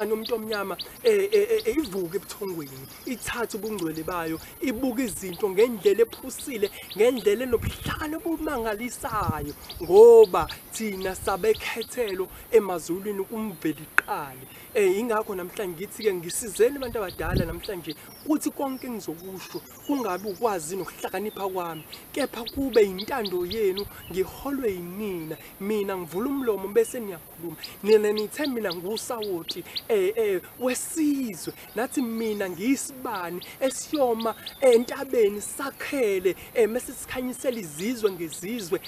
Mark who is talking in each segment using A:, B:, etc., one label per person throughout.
A: Umuntu omnyama ivuka ebuthongweni ithatha ubungcwele bayo ibuka izinto ngendlela ephusile ngendlela enobuhlakani obumangalisayo ngoba thina sabekhethelo emazulwini kumveli iqali ingakho namhlanje ngithi ke ngisizeni abantu abadala namhlanje uthi konke engizokusho kungabi ukwazi nokuhlakanipha kwami kepha kube intando yenu ngiholwe yinina mina ngivula umlomo bese niyakhuluma nina nithe mina ngusawoti wesizwe nathi mina ngiyisibani esiyoma entabeni sakhele mase sikhanyisela izizwe ngezizwe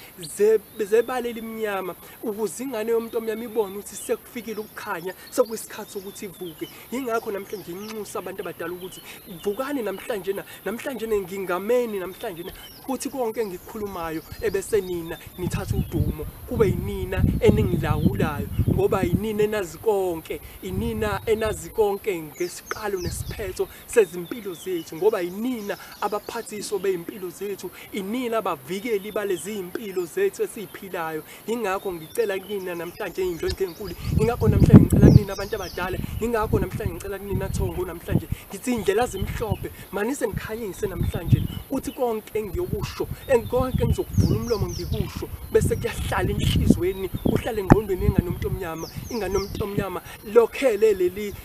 A: zebalela imnyama ukuze ingane yomuntu omnyama ibone ukuthi sekufikile ukukhanya sekuyisikhathi ukuthi ivuke ingakho namhlanje nginxusa abantu abadala ukuthi vukani namhlanje ngingameni namhlanje kuthi konke engikukhulumayo ebese nina nithatha udumo kube yinina eningilawulayo ngoba yinina enazi konke inina enazi konke ngesiqalo nesiphetho sezimpilo zethu ngoba yinina abaphathiso bezimpilo zethu inina abavikeli balezi impilo zethu esiphilayo ingakho ngicela kina namhlanje indlondlo enkulu ingakho namhlanje ngicela kina abantu abadala ingakho namhlanje ngicela kina Thongo namhlanje ngithi indlela zimhlophe manise nikhanyise namhlanje uthi konke engiyokusho konke engizokuvula umlomo ngikusho bese kuyahlala enhlizweni uhlale engqondweni ingane umuntu omnyama lokhele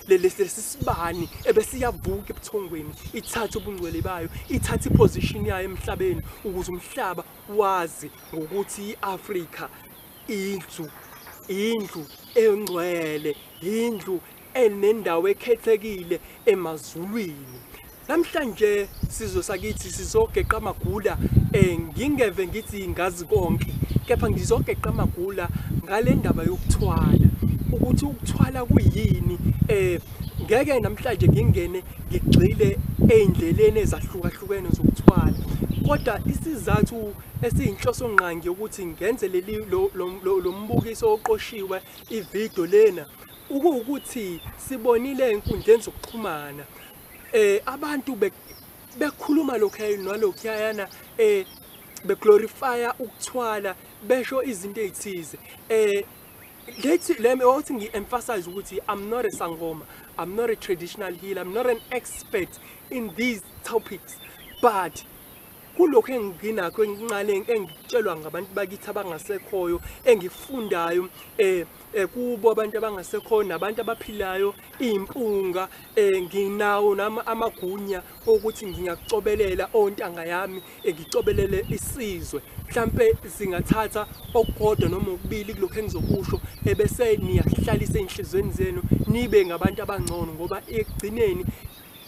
A: lesisibani ebese iyavuka ebuthongweni ithatha ubungcwele bayo ithatha iposition yayo emhlabeni ukuze umhlaba wazi ngokuthi iAfrika indlu engcwele indlu enendawo ekhethekile emazulwini namhlanje sizwe sakithi sizogeqa amagula ngingeve ngithi ngazi konke kepha ngizogeqa amagula ngale ndaba yokuthwala ukuthi ukuthwala kuyini ngeke namhlanje ngingene ngigxile endleleni ezahlukahlukene zokuthwala kodwa isizathu esiyinhloso ngqangi ukuthi ngenze lo mbukiso oqoshiwe ivideo lena ukuthi sibonile enkundleni zokuxhumana abantu bekhuluma lokho nalokhuyana beglorifya ukuthwala besho izinto ezithize let me also emphasize ukuthi I'm not a sangoma, I'm not a traditional healer, I'm not an expert in these topics but kulokho enginakho engincane engitshelwa ngabantu bakithi abangasekhoyo engifundayo kubo abantu abangasekhoyo nabantu abaphilayo impunga nginawo nama amagunya ukuthi ngingakucobelela ontanga yami ngicobelele isizwe mhlambe singathatha okukodwa noma ukubili kulokho engizokusho ebese niyahlalisa enhlizweni zenu nibe ngabantu abangcono ngoba ekugcineni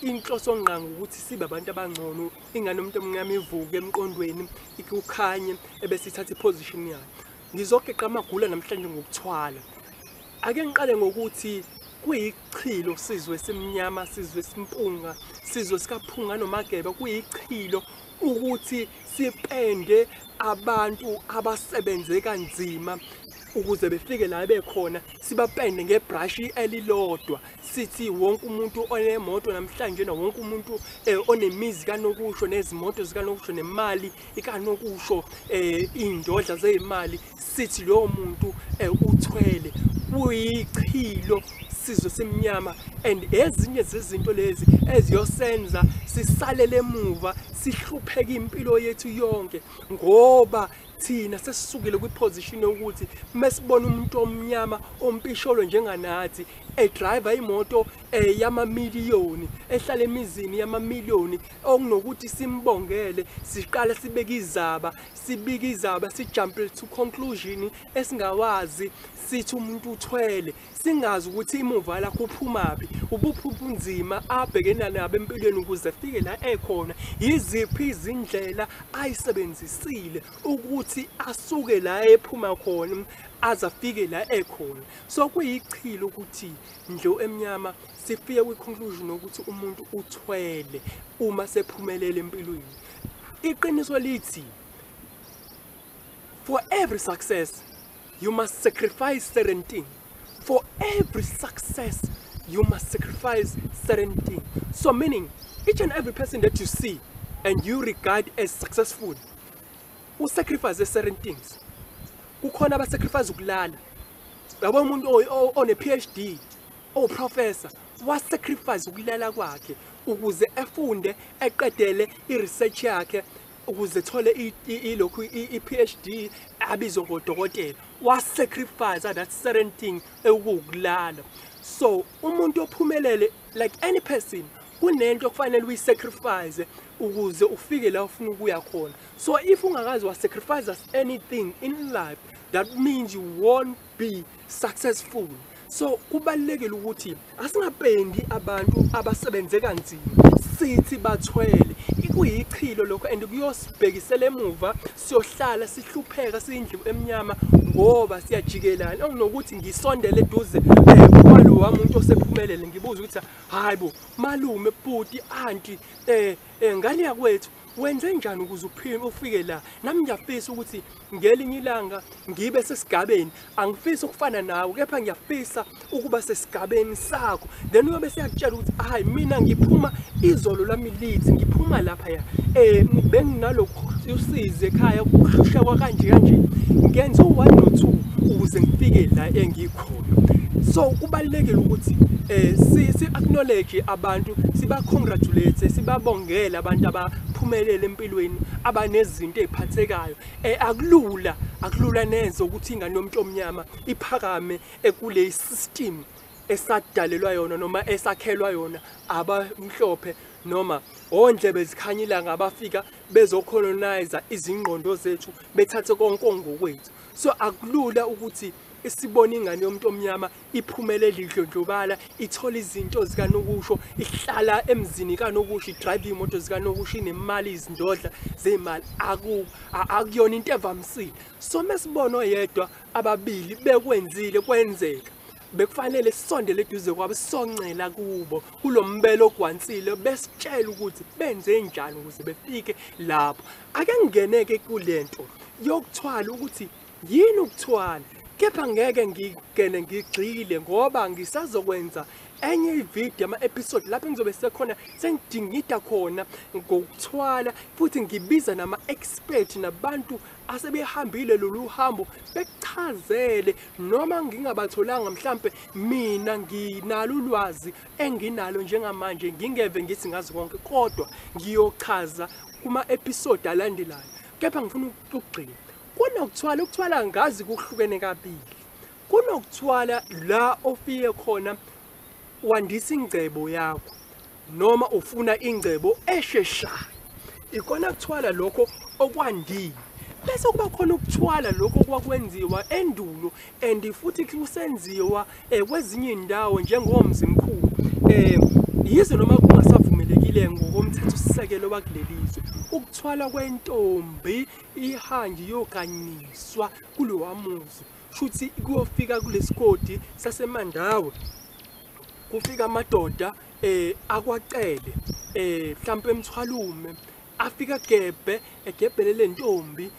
A: inhloso ngqangi ukuthi sibe abantu abangcono ingane umuntu omnyama ivuke emqondweni ikukhanye ebese ithatha iposition yayo ngizogeqa amagula namhlanje ngokuthwala ake ngiqale ngokuthi kuyichilo sizwe semnyama sizwe simpunga sizwe sikaphunga nomageba kuyichilo ukuthi sipende abantu abasebenze kanzima ukuze befike la bekhona sibapende ngebrush elilodwa sithi wonke umuntu onemoto namhlanje na wonke umuntu onemizi kanokusho nezimoto zikanokusho nemali ikanokusho indodla zezimali sithi lo muntu uthwele kuyichilo sizwe semnyama and ezinye zezinto lezi eziyosenza sisalele emuva sihlupheke impilo yethu yonke ngoba thina sesisukile kwiposition yokuthi mesibona umuntu omnyama ompisholo njenganathi driver imoto yamamiliyoni ehlala emizini yamamiliyoni okunokuthi simbongele siqala sibeka izaba sijump to conclusion esingawazi sithi umuntu uthwele singazi ukuthi imuva la kuphumaphi ubuphuphu abhekena nabo empilweni ukuze afike la ekhona yiziphi izindlela ayisebenzisile ukuthi asuke la ephuma khona azafike la ekhona so kuyichilo ukuthi ndlo emnyama sifike kwiconclusion ukuthi umuntu uthwele uma sephumelele empilweni iqiniso lithi for every success you must sacrifice certain things. For every success, you must sacrifice certain things. So meaning, each and every person that you see and you regard as successful, will sacrifice certain things. Kukhona abasacrifice ukulala. Yabo umuntu on a PhD, professor wasacrifice ukulala kwakhe ukuze efunde eqedele iresearch yakhe ukuze thole ilokhu iPhD abizwa ngodokotela wasacrifice that certain thing ukukulala. So umuntu ophumelele like any person kunento kufanele uyisacrifice ukuze ufike la ufuna ukuya khona. So if ungakazi wasacrifice anything in life, that means you won't be successful. So kubalekile ukuthi asingapendi abantu abasebenze kanzima sithi bathwele ikuyichilo lokho and kuyosibhekisela emuva siyohlala sihlupheka siyindlu emnyama ngoba siyajikelana okunokuthi ngisondele eduze kwalo wamuntu osephumelele ngibuza ukuthi hayibo malume bhuti auntie ngani yakwethu wenze njani ukuze ufike la nami ngiyafisa ukuthi ngelinye ilanga ngibe sesigabeni angifisa ukufana nawe kepha ngiyafisa ukuba sesigabeni sakho then uyobe seyakutshela ukuthi hayi mina ngiphuma izolo lami lithi ngiphuma lapha ya benginalokho usize ekhaya kuhlushekwa kanje ngenza u1 no2 ukuze ngifike la engikhona. So kubalekile ukuthi si acknowledge abantu siba congratulate sibabongela abantu abaphumelele empilweni abanezinto eziphathekayo akulula neze ukuthi ingane yomuntu omnyama iphakame ekule system esadalelwa yona noma esakhelwa yona abamhlophe noma ondlebe zikhanyila ngabafika bezocolonize izingqondo zethu bethathe konke ngokwethu. So akulula ukuthi isibona ingane yomuntu omnyama iphumelele idlondlobala ithola izinto zikanokusho ihlala emzini kanokusho idrive imoto zikanokusho inemali izindodla zemali akuyona into evamsile. So mesibona oyedwa ababili bekwenzile kwenzeka bekufanele sisondele eduze kwabo sisoncela kubo kulombelo ogwansile besitshela ukuthi benze njani ukuze befike lapho. Ake ngingeneke kulento yokuthwala ukuthi yini ukuthwala kepha ngeke ngigene ngigxile ngoba ngisazokwenza enye ivideo ama-episode lapho ngizobe sekhona sengidingida khona ngokuthwala futhi ngibiza nama-expert nabantu asebehambile lolu hambo bekuchazele noma ngingabatholanga mhlambe mina nginalo ulwazi enginalo njengamanje ngingeve ngithi ngazi konke kodwa ngiyochaza kuma-episode alandelayo. Kepha ngifuna ukugxila kunokuthwala ukuthwala ngazi kuhlukene kabili. Kunokuthwala la ofike khona wandisa ingcebo yakho noma ufuna ingcebo esheshayo ikona kuthwala lokho okwandile bese kuba khona ukuthwala lokho kwakwenziwa endulo and futhi kusenziwa kwezinye indawo njengomzimkhulu yize noma kungasavumelekile ngokomthetho sisekelo wakulelizwe ukuthwala kwentombi ihanji yokanyiswa kulowamuzi futhi kuyofika kulesikodi sasemandawo kufika amadoda akwacele mhlambe emthwalume afika egebhele lentombi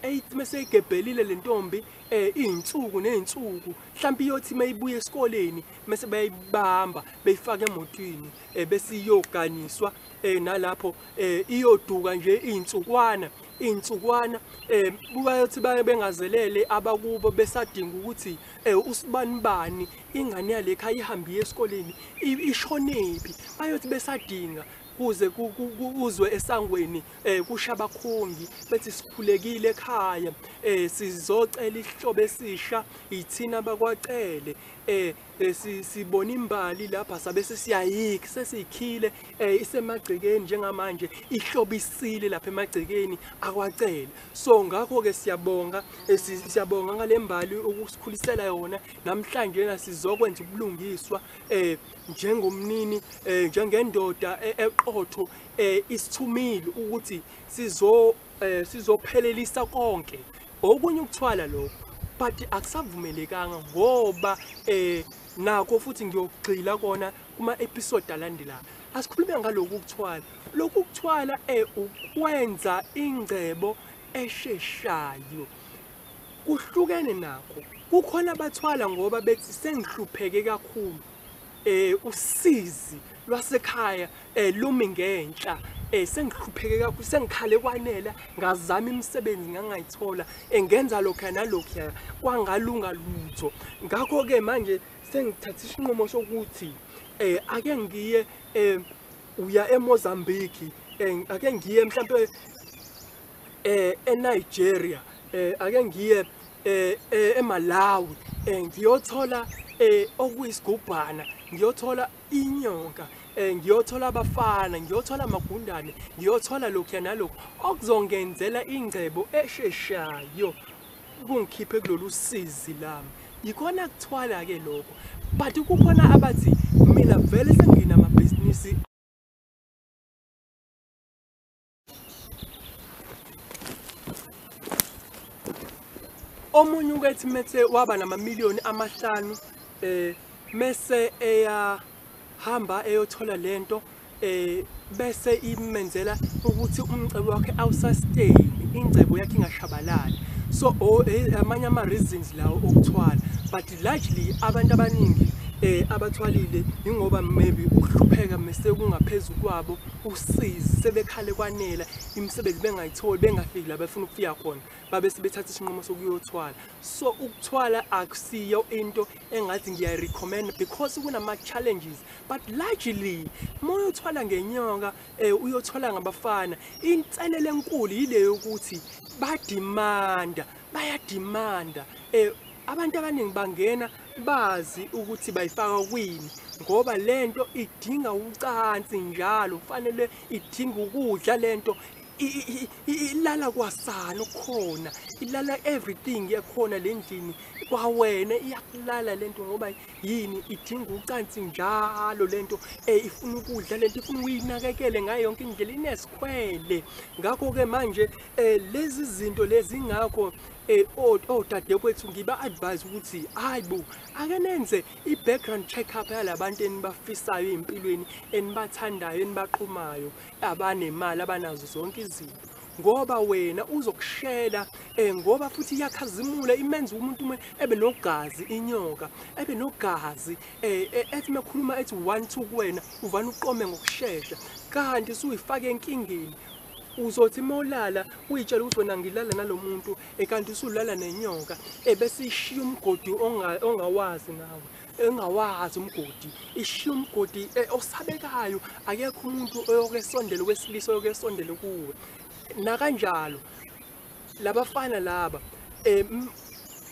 A: eyithi mase igebhelile lentombi izinsuku nezinsuku mhlambe iyothi mayibuye esikoleni mase bayibamba beyifaka emotweni bese iyoganiswa nalapho iyoduka nje insukwana bukayothi bengazelele abakubo besadinga ukuthi usibanibani ingane yalekha ihambiye esikoleni ishonephi bayothi besadinga kuze kuzwe esangweni kushabakhongi bethi sikhulekile ekhaya sizocela ihlobo esisha ithina bakwacele sibona imbali lapha sabe sesiyayika sesikhile isemagcekeni njengamanje ihlobo isile lapha emagcekeni akwacele. So ngakho ke siyabonga ngalembali ukusikhulisela yona namhlanje nasizokwenza ubulungiswa njengomnini njengendoda eqotho isithumile ukuthi sizophelelisa konke okunye ukuthwala lokho but akusavumelekanga ngoba nako futhi ngiyogxila kona kuma episode alandelayo asikhulume ngaloku ukuthwala. Lokhu ukuthwala ukwenza ingcebo esheshayo kuhlukene nakho. Kukhona abathwala ngoba bethi sengihlupheke kakhulu usizi lwasekhaya lumi ngenhla sengihlupheke kakhulu sengikhale kwanela ngazama imisebenzi ngangayithola engenza lokho nalokho kwangalunga lutho ngakho ke manje sengithatha isinqumo sokuthi ake ngiye uya eMozambique ake ngiye mhlambe eNigeria ake ngiye eMalawi ngiyothola okuyisigubhana ngiyothola inyonga ngiyothola abafana ngiyothola amagundane ngiyothola lokho nalokho okuzongenzela ingcebo esheshayo kungikhiphe kulolu sizi lami yikona kuthwala ke lokho but kukhona abathi mina vele senginamabhizinisi omunye ukethi methe waba namamiliyoni amahlanu mase eyahamba eyothola lento bese imenzela ukuthi umcebo wakhe awusustain ingcebo yakhe ingashabalali so amanye ama reasons lawo okuthwala but largely abantu abaningi abathwalile ingoba maybe ukuhlupheka mase kungaphezulu kwabo usizi sebekhale kwanela imisebenzi bengayitholi bengafiki la bafuna ukufika khona babe sebethatha isinqumo sokuyothwala so ukuthwala akusiyo into engathi ngiyarecommend because kunama challenges but largely moyothwala ngenyonga uyothwala ngabafana inselele enkulu yileyo ukuthi bayadimanda abantu abaningi bangena bazi ukuthi bayifaka kwini ngoba lento idinga ucansi njalo kufanele idinga ukudla lento ilala kwasana khona ilala everything yakhona lendlini kwawena iyakulala lento ngoba yini idinga ucansi njalo lento ifuna ukudla lento ifuna uyinakekele ngayo yonke indlela inesikhwele ngakho ke manje lezi zinto lezi ngakho odadewethu ngiba advise ukuthi hayibo ake nenze i-background check-up yalabantu enibafisayo empilweni enibathandayo enibaqhumayo abanemali abanazo zonke izinto ngoba wena uzokushela ngoba futhi iyakhazimula imenza umuntu ebe nogazi inyoka ebe nogazi ethi mekhuluma ethi 1-2 kuwena uvana uqome ngokusheshsha kanti usuyifaka enkingeni uzothi molala uyitshela ukuthi wena ngilala nalomuntu kanti usulala nenyoka bese ishiya umgodi ongawazi nawe engawazi umgodi ishiya umgodi osabekayo akekho umuntu oyokesondela kwesilisa oyokesondela kuwe na kanjalo labafana laba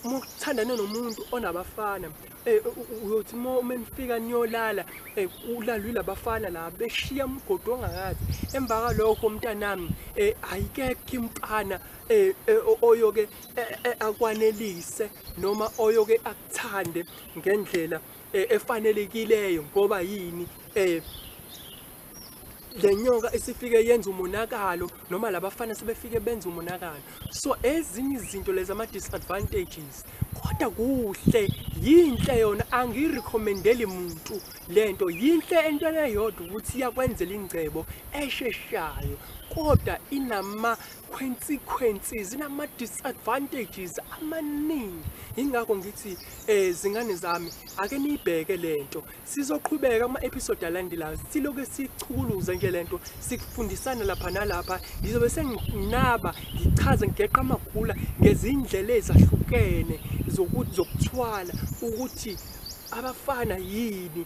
A: mukuthandana nomuntu onabafana uyothi menifika niyolala ulalwe labafana la beshiya umgodi ongakazi emva kalokho umntanami ayikekho impana oyoke akwanelise noma oyoke akuthande ngendlela efanelekileyo ngoba yini lenyoka esifike yenza umonakalo noma labafana sebefike benza umonakalo so ezinye izinto lezi ama disadvantages kodwa kuhle yinhle yona angirecommendeli umuntu lento yinhle entwana yodwa ukuthi iyakwenzela ingcebo esheshayo kodwa inama consequences inama disadvantages amaningi ingakho ngithi zingane zami ake nibheke lento sizoqhubeka ama episode alandelayo siloke sichukuluza nje lento sikufundisana lapha nalapha ngizobe senginaba ngichaza ngeqa amagula ngezindlela ezahlukene zokuthwala ukuthi abafana yini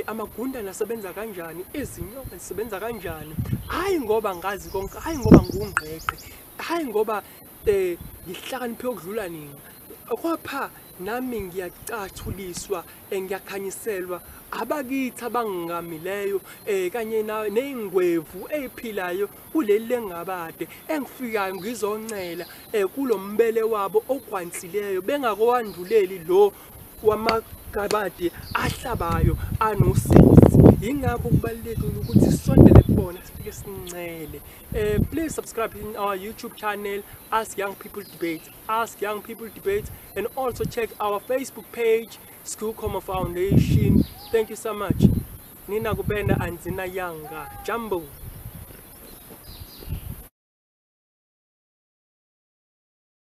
A: amagundane asebenza kanjani izinyoka zisebenza kanjani hayi ngoba ngazi konke hayi ngoba ngungqeqe hayi ngoba ngihlakaniphe ukudlula nini kodwa nami ngiyacathuliswa ngiyakhanyiselwa abakithi abangamileyo kanye nezingwevu eziphilayo kuleli lengabade engifikayo ngizoncela kulombele wabo okwansileyo bengakwanduleli lo wamagabade ahlabayo anosizi ingakho kubalekile ukuthi sisondele kubona sifike sincele please subscribe in our YouTube channel Ask Young People Debate and also check our Facebook page School Coma Foundation. Thank you so much. Nina kupenda anzina yanga jambo.